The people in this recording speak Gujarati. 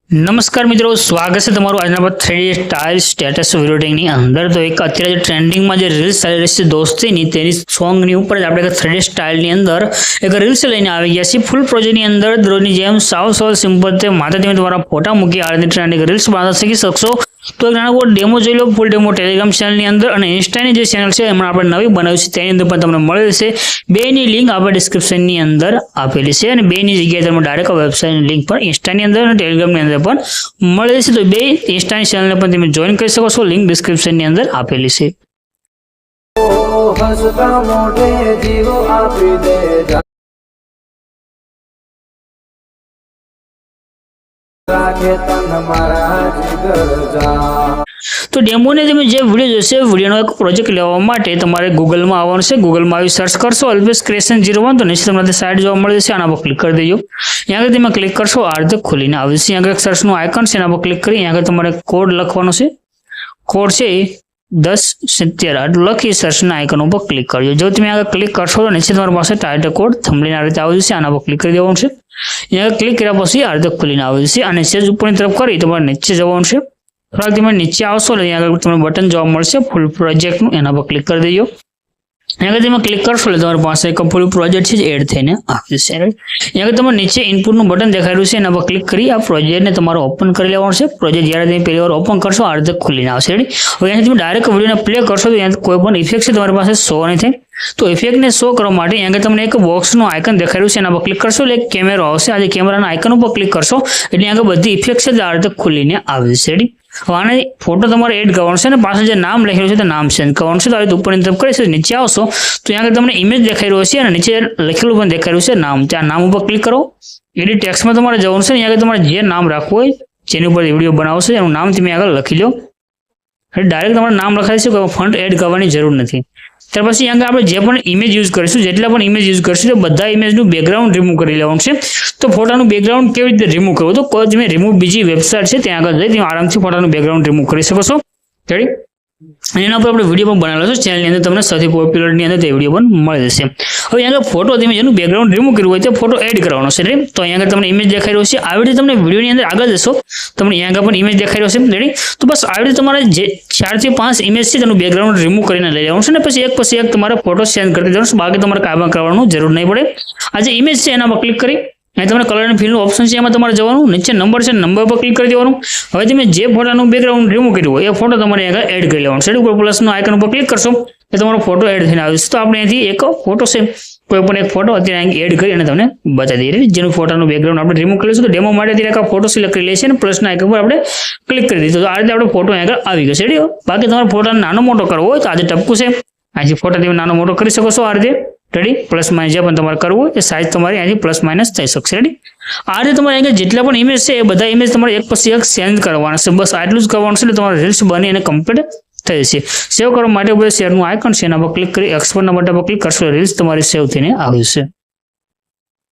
नमस्कार मित्रों, स्वागत है तमाરું આજના પર 3D સ્ટાઇલ સ્ટેટસ વિડિયો ની અંદર। તો એક અત્યારે ટ્રેન્ડિંગ માં જે રીલ્સ ચાલી રહી છે દોસ્તીની તેની સોંગ ની ઉપર જ આપણે 3D સ્ટાઇલ ની અંદર એક રીલ્સ લઈને આવી ગયા છે। ફૂલ પ્રોજેક્ટ ની અંદર દરોની જેમ સાવ સિમ્પલ તે માથે તમે તમારા ફોટા મૂકી આ રીતે ટ્રેન્ડિંગ રીલ્સ બનાવી શકી શકશો। તો એક નાનો ડેમો જોઈ લો, ફૂલ ડેમો ટેલિગ્રામ ચેનલ ની અંદર અને ઇન્સ્ટા ની જે ચેનલ છે એમાં આપણે નવી બનાવી છે તેની અંદર પણ તમને મળી જશે। બેની લિંક આપણે ડિસ્ક્રિપ્શન ની અંદર આપેલી છે અને બેની જગ્યાએ તમને ડાયરેક્ટ વેબસાઇટ ની લિંક પણ ઇન્સ્ટા ની અંદર અને ટેલિગ્રામ ની અંદર પણ મળે છે। તો બે ઇન્સ્ટા ની ચેનલ ને પણ તમે જોઈન કરી શકો છો, લિંક ડિસ્ક્રિપ્શન ની અંદર આપેલી છે। तो डेमो ने તમે જે વિડિયો જોશે વિડિયોનો એક પ્રોજેક્ટ લેવા માટે તમારે ગૂગલ માં આવવાનું છે। ગૂગલ માં આવી સર્ચ કરશો અલ્પેશ ક્રિએશન 01 તો નીચે તમને સાઇટ જોવા મળે છે, આના પર ક્લિક કરી દેજો। અહીંયા આગળ તમે ક્લિક કરશો આ રીતે ખોલીને આવે છે। અહીંયા આગળ સર્ચ નું આઇકન છે એના પર ક્લિક કરી અહીંયા આગળ તમારે કોડ લખવાનો છે। કોડ છે 1070 આટલું લખી સર્ચ ના આઇકન ઉપર ક્લિક કરજો। જો તમે આગળ ક્લિક કરશો તો નીચે તમારી પાસે ટાઇટલ કોડ થંબનેલ આ રીતે આવી જશે, આના પર ક્લિક કરી દેવાનું છે। यहाँ क्लिक કર્યા પછી આ રીતે ખોલીને આવે છે અને સેજ ઉપરની તરફ કરી તમારે નીચે જવાનું છે। થોડાક તમે નીચે આવશો એટલે અહીંયા આગળ તમને બટન જોવા મળશે ફૂલ પ્રોજેક્ટ નું, એના પર ક્લિક કરી દેજો। यहाँ તમે ક્લિક કરશો એટલે તમારી પાસે એક ફૂલ પ્રોજેક્ટ છે એડ થઈને આવી જશે। यहाँ તમે નીચે ઇનપુટ નું બટન દેખાઈ રહ્યું છે એના પર ક્લિક કરી આ પ્રોજેક્ટ ને તમારે ઓપન કરી લેવાનું છે। પ્રોજેક્ટ જ્યારે તમે પહેલી વાર ઓપન કરશો આ રીતે ખોલીને આવશે। હવે અહીંયાથી તમે ડાયરેક્ટ વિડિયોને પ્લે કરશો તો અહીંયા કોઈ પણ ઇફેક્ટ છે તમારી પાસે શો નહીં થાય। तो इफेक्ट ने शो करवा માટે અહીંયા તમને એક બોક્સ નું આઇકન દેખાઈ રહ્યું છે એના પર ક્લિક કરશો એટલે એક કેમેરો આવશે। આ જે કેમેરાના આઇકન ઉપર ક્લિક કરશો એટલે અહીંયા બધી ઇફેક્ટ છે આ રીતે ખુલીને આવી જશે। હવે આને ફોટો તમારે એડ કરવાનો છે અને પાછળ જે નામ લખેલું છે તે નામ ચેન્જ કરવાનું છે। તો આ રીતે ઉપરની તરફ કરીશું નીચે આવશો તો અહીંયા તમને ઇમેજ દેખાઈ રહ્યો છે અને નીચે લખેલું પણ દેખાઈ રહ્યું છે નામ। ત્યાં નામ ઉપર ક્લિક કરો, એડિટ ટેક્સ્ટમાં તમારે જવાનું છે। અહીંયા તમારે જે નામ રાખવું હોય જેની ઉપર વિડિયો બનાવશો એનું નામ તમે આગળ લખી લો। ડાયરેક્ટ તમારે નામ લખાઈ છે, કોઈ ફોન્ટ એડ કરવાની જરૂર નથી। ત્યાર પછી અહીંયા આપણે જે પણ ઇમેજ યુઝ કરીશું જેટલા પણ ઇમેજ યુઝ કરીશું તો બધા ઇમેજનું બેકગ્રાઉન્ડ રિમૂવ કરી લેવાનું છે। તો ફોટાનું બેકગ્રાઉન્ડ કેવી રીતે રિમૂવ કરવું તો કોઈ તમે રિમૂવ બીજી વેબસાઇટ છે ત્યાં આગળ જઈ તમે આરામથી ફોટાનું બેકગ્રાઉન્ડ રિમૂવ કરી શકો છો। રેડી, એના પર આપણે વિડીયો પણ બનાવેલો છે ચેનલની અંદર, તમને સૌથી પોપ્યુલરની અંદર તે વિડીયો પણ મળી જશે। હવે અહીંયા ફોટો તમે જેનું બેકગ્રાઉન્ડ રિમૂવ કર્યું હોય તે ફોટો એડ કરવાનો છે। રેડી, તો અહીંયા તમને ઇમેજ દેખાઈ રહ્યો છે આવી રીતે તમને વિડીયોની અંદર આગળ જશો તમને અહીંયા પણ ઇમેજ દેખાઈ રહ્યો છે। રેડી, તો બસ આવી રીતે તમારે જે 4 થી 5 ઇમેજ છે તેનું બેકગ્રાઉન્ડ રિમૂવ કરીને લઈ લેવાનું છે અને પછી એક તમારે ફોટો ચેન્જ કરી દેવાનો છે। બાકી તમારે કાંઈ કરવાનું જરૂર નહીં પડે। આ જે ઇમેજ છે એના પર ક્લિક કરી અહીં તમને કલર એન્ડ ફિલનું ઓપ્શન છે એમાં તમારે જવાનું, નીચે નંબર છે નંબર પર ક્લિક કરી દેવાનું। હવે તમે જે ફોટાનું બેકગ્રાઉન્ડ રિમૂવ કર્યું હોય એ ફોટો તમારે આગળ એડ કરી લેવાનો છે। ઉપર પ્લસનું આઇકન ઉપર ક્લિક કરશો એટલે તમારો ફોટો એડ થઈને આવશે। તો આપણે અહીંથી એક ફોટો છે કોઈ પણ એક ફોટો અત્યારે અહીં એડ કરી અને તમને બતાવી દઈએ જેનું ફોટાનું બેકગ્રાઉન્ડ આપણે રિમૂવ કરીશું। તો ડેમો માટે અત્યારે એક ફોટો સિલેક્ટ કરી લઈએ છીએ અને પ્લસના આઇકન પર આપણે ક્લિક કરી દઈશું તો આ રીતે આપણો ફોટો આગળ આવી ગયો છે। બાકી તમારે ફોટાને નાનો મોટો કરવો હોય તો આજે ટપકું છે અહીંથી ફોટો તમે નાનો મોટો કરી શકો છો આ રીતે। રેડી, પ્લસ માઇનસ જે પણ તમારે કરવું હોય એ સાઇઝ તમારી અહીંથી પ્લસ માઇનસ થઈ શકશે। રેડી, આ રીતે તમારે અહીંયા જેટલા પણ ઇમેજ છે એ બધા ઇમેજ તમારે એક પછી એક ચેન્જ કરવાના છે। બસ આટલું જ કરવાનું છે એટલે તમારે રીલ્સ બની અને કમ્પ્લીટ થઈ જશે। સેવ કરવા માટે શેરનું આઇકન છે એના પર ક્લિક કરી એક્સપોર્ટના બટન પર ક્લિક કરશો રીલ્સ તમારી સેવ થઈને આવી જશે।